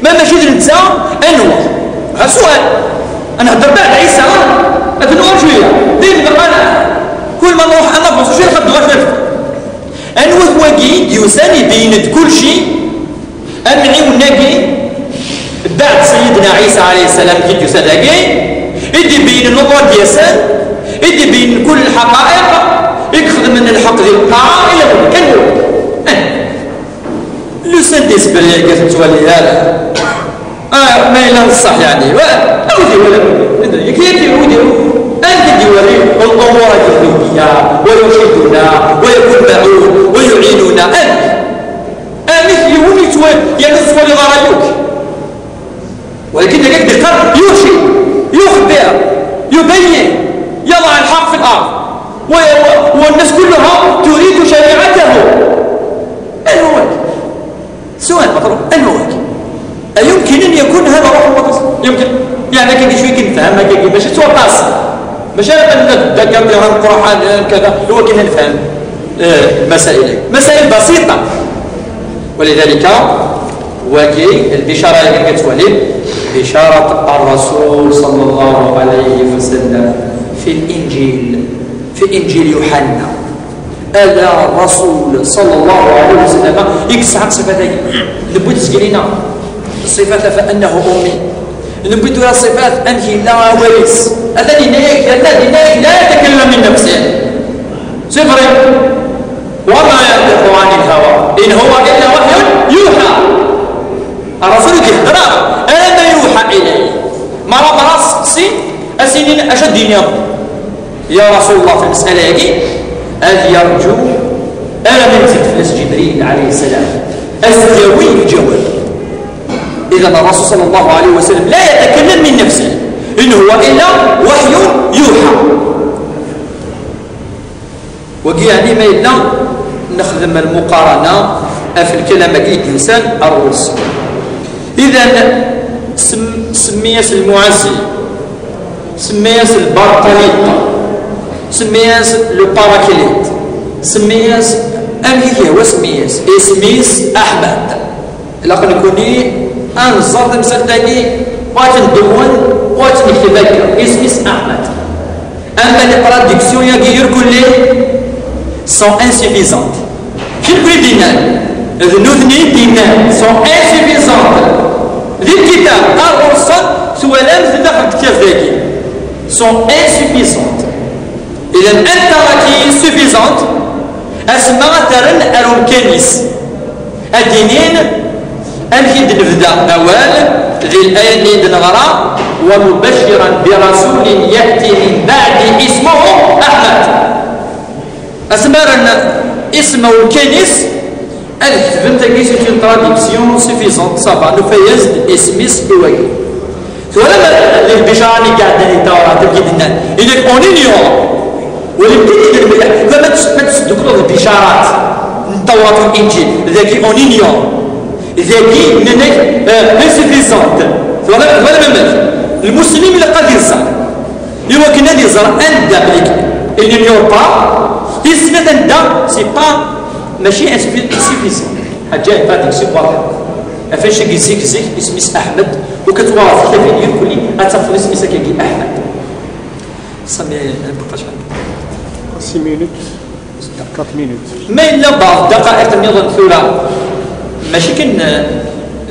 ما ماشي نتا انور. ها سؤال انا هضر بعد عيسى اتنور شويه دين بقى انا كل ما نروح انا بص شي نخدم غير انور واقي يوساني بين كل شيء امعي وناقي بعد سيدنا عيسى عليه السلام كي يوساداقي يدي بين النظر ديالسان يدي بين كل الحقائق يخدم من الحق ديال القاعه الى هو كان هو لو سان ديسبري قالت تولي هذا ما إلا الصح يعني أودي ولا أودي يكفي أودي أنت ديوري الأمور الدنيا ويرشدنا ويتبعون ويعيننا مثل يوني يعني سوالي غرايوك ولكن لك بقرب يرشد يخبر يبين يضع الحق في الأرض والناس كلها تريد شريعته. المواك سؤال مطروح المواك أيمكن أن يكون هذا روح القدس؟ يمكن يعني كان شوي كنفهم هكاك باش توقاص باش انا نتذكر بها القرآن كذا هو كنا نفهم مسائل بسيطة. ولذلك واكي البشارة اللي كتولي بشارة الرسول صلى الله عليه وسلم في الإنجيل في إنجيل يوحنا ألا الرسول صلى الله عليه وسلم يكسع صفتين نبوت سكرينا الصفات فأنه أمي نبوت الصفات أنه لا وارث الذي لا يتكلم من نفسه صفر وما ينطق عن الهوى إن هو إلا وحي يوحى. الرسول يهدر أنا ما يوحى إليه مرة سي أسنين أشد يا رسول الله في المسألة هذه أذ يرجو أنا من فلس جبريل عليه السلام أزدوي الجواب. إذا الرسول صلى الله عليه وسلم لا يتكلم من نفسه إن هو إلا وحي يوحى. وقي يعني ما إلا نخدم المقارنة في الكلام كي الإنسان الرسول. إذا سمياس المعزي سمياس البرطانيطة سمياس الباراكليت سمياس أمهي هو سمياس اسميس أحمد لقد كوني أنظر مسلتاني واتندون واتنكتبك اسميس أحمد. أما les traductions يغير كله sont insuffisantes. كل دينان ذنوذني دينان sont insuffisantes. ذي الكتاب الرسل سوالام داخل الكتاب ذاكي sont insuffisantes. إذا أنت راكي suffisante أسمع ترن أرومكانيس الدينين أنهي نبدا أول ذي الآية اللي نغرى ومبشرا برسول يأتي من بعد اسمه أحمد. أسمع اسمه الكنيس الكتب تاكي سيت اون تراديكسيون سوفيزونت صافا نفيز اسميس بواكي ولما البشاره اللي قاعدين يدوروا تبكي لنا اذا اونينيون ولكن لما تسدكوا البشارات التوراة والإنجيل ذاكي اونينيون ذاكي منك انسفيزونت ولا مماش المسلم اللي قد يزار يمكن ان يزار ان دابليك اليونيون با يسمى ان دا سي با ماشي انسفيزون حاجه فاتك سي واضح فاش كيزيك اسميس احمد وكتواصل تفيدير كلي اتفضل اسميس كي احمد صافي بقى شحال 6 مينوت 4 مينوت ما الا بعض الدقائق النظام ثلاث ماشي كان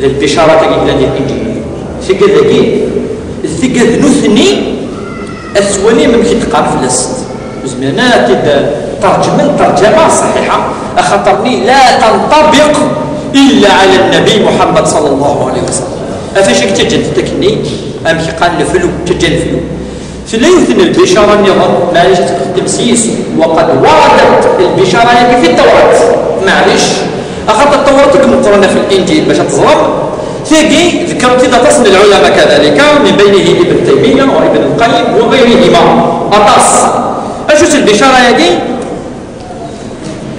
البشاره كي قلنا ديال الانجيل شي قال لك الثقه نثني اسولي من كي تقرا في الست زمانات ترجمه صحيحه خاطرني لا تنطبق الا على النبي محمد صلى الله عليه وسلم. افاش كتجد تكني ام قال الفلو تجد الفلو فلا يثني البشاره النظام معليش تقدم سيس وقد وردت البشاره في التوراه معليش اخذت التوراه المقرنه في الانجيل باش تظهر ثاني ذكرت اذا تصل العلماء كذلك من بينه ابن تيميه وابن القيم وغيرهما اطاس اشوف البشاره هذه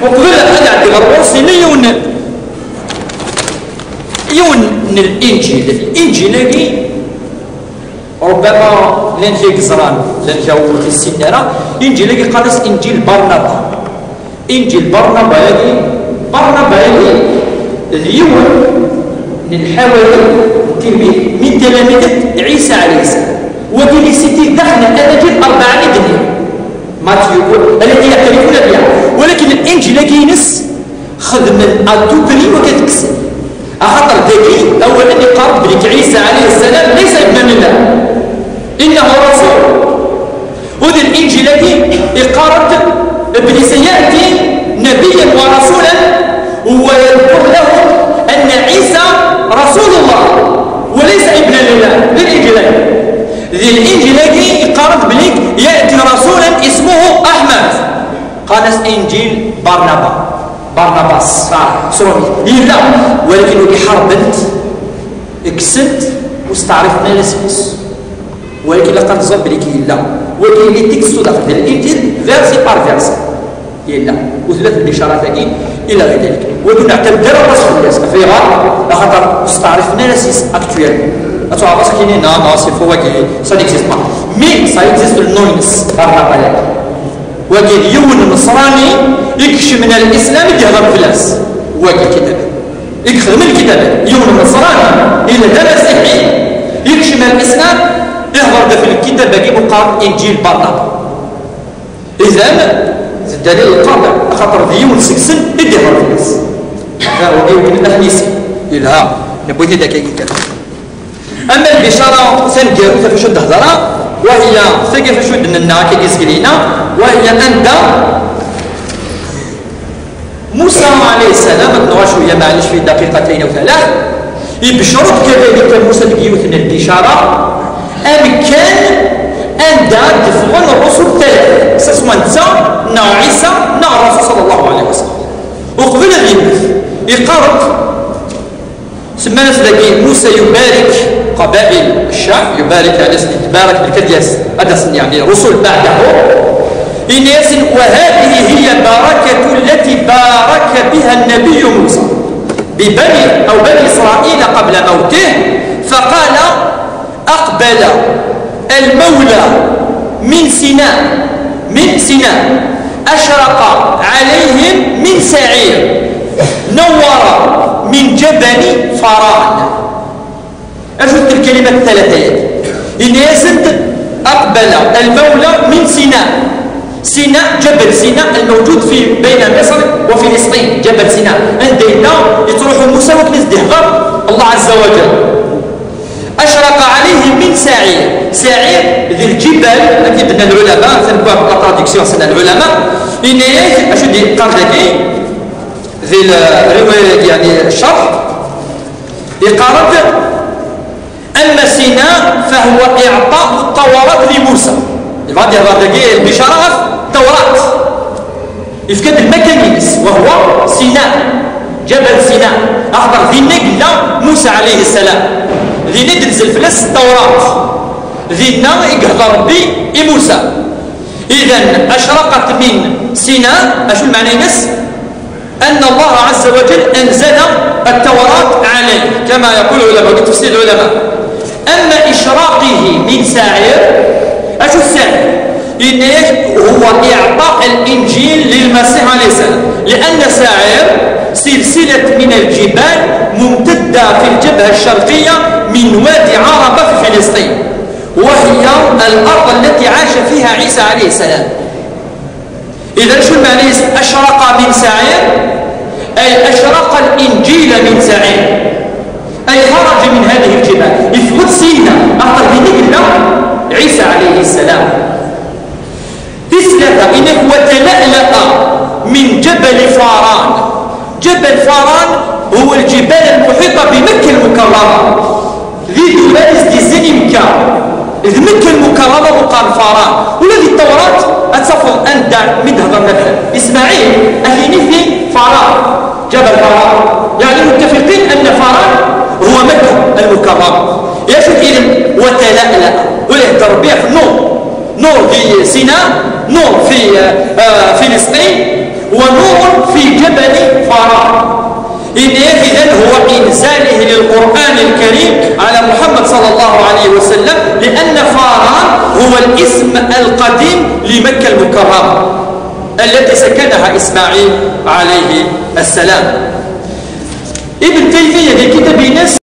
وقبل هذا عندي غربوس يون الانجيل هذه ربما لين في قزران لين جاو في السناره انجيل هذه قالس انجيل برنابا انجيل برنابا هذه اليوم الحواري التلميذ من تلاميذ عيسى عليه السلام، وكان سيتي دخل الاناجيل 400 دنيا ماتيو التي يعترفون بها، ولكن الانجيل كينس خدم الدوبري وكتكسر خاطر ذكي اولا يقارب بليك عيسى عليه السلام ليس ابنا لله انه رسول، وذي الانجيل يقارب ابن سياتي نبيا ورسولا ويذكر لهم ان عيسى رسول الله وليس ابنا لله. ذي الانجيل يقارب بليك ياتي رسولا اسمه احمد قال انجيل برناباس سوري لا، ولكن حربت اكسنت واستعرفنا الاسمس، ولكن لقد تصب بليك لا، ولكن اللي تكستو داخل الانجيل فيرسي بار فيرسي لا، وثلاث البشارات الى غير ذلك، ولكن نعتبر الرسول في غار خاطر استعرفنا الاسمس اكتويل اتوقع بس كاينين نو سي فو واكي سا نيكزيست با مي سا اكزيست النوينس برناباس، ولكن يون النصراني يكشف من الاسلام يهضر فلاس واقع كتاب يخدم الكتاب يوم النصراني الى دا مسيحي يكشف من الاسلام يهضر في الكتاب باقي مقارن انجيل برنابا. اذا الدليل القاطع خاطر ديون سكسن يهضر فلاس هذا هو يمكن التحديث الى نبغي هذاك الكلام. اما البشاره سنديرو فاش تهضر وهي ثقه فاش ودنا كيسكلينا، وهي ان موسى عليه السلام نغا شويه معلش في دقيقتين او ثلاث يبشرك كذلك موسى تكيوثنا البشاره امكان ان دار تفغن الرسل ثلاثه سواء انت نا عيسى نا الرسول صلى الله عليه وسلم، وقبل ذلك يقارب سمانا ذاكي موسى يبارك قبائل الشعب، يبارك على يبارك بالكدياس هذا يعني رسل بعده إناس، وهذه هي البركة التي بارك بها النبي موسى ببني أو بني إسرائيل قبل موته، فقال أقبل المولى من سيناء أشرق عليهم من سعير نور من جبل فران. أشد الكلمة الثلاثة إناس أقبل المولى من سيناء جبل سيناء الموجود في بين مصر وفلسطين، جبل سيناء عندنا يتروح موسى وكنز الله عز وجل. أشرق عليه من سعير ذي الجبال أكيد أن العلماء تنبع بالتراديكسيون سنة العلماء إناس أشد قردكي ذي الرواية يعني الشرح يقارب أما سيناء فهو إعطاء التوراة لموسى، بعد هذا البشارة التوراة يفكد المكان وهو سيناء جبل سيناء أخبر ذي نقل موسى عليه السلام ذي ندنزل فلس التوراة ذي نا يقهض ربي موسى. إذن أشرقت من سيناء أشو المعنى ينس أن الله عز وجل أنزل التوراة عليه كما يقول العلماء تفسير العلماء. أما إشراقه من سعير أشو السعير هو إعطاء الإنجيل للمسيح عليه السلام، لأن سعير سلسلة من الجبال ممتدة في الجبهة الشرقية من وادي عربة في فلسطين، وهي الأرض التي عاش فيها عيسى عليه السلام. إذا شو المعنى أشرق من سعير أي أشرق الإنجيل من سعير، أي خرج من هذه الجبال يثبت سينا أخطر بذكر عيسى عليه السلام. تسلث إنه وتلألأ من جبل فاران. جبل فاران هو الجبال المحيطة بمكة المكرمة ذي دولارس دي زني مكة إذ مكة المكرمة وقال فاران، والذي التوراة أتصفل أن دار مدهضر مثلا إسماعيل أهيني في فاران جبل فاران، يعني متفقين أن فاران هو مكة المكرمة. يشوف إذن وتلألأ وله تربيع في نور في سيناء، نور في فلسطين، ونور في جبل فاران. إذن هو إنزاله للقرآن الكريم على محمد صلى الله عليه وسلم، لأن فاران هو الاسم القديم لمكة المكرمة التي سكنها إسماعيل عليه السلام. ابن تيمية في كتاب نص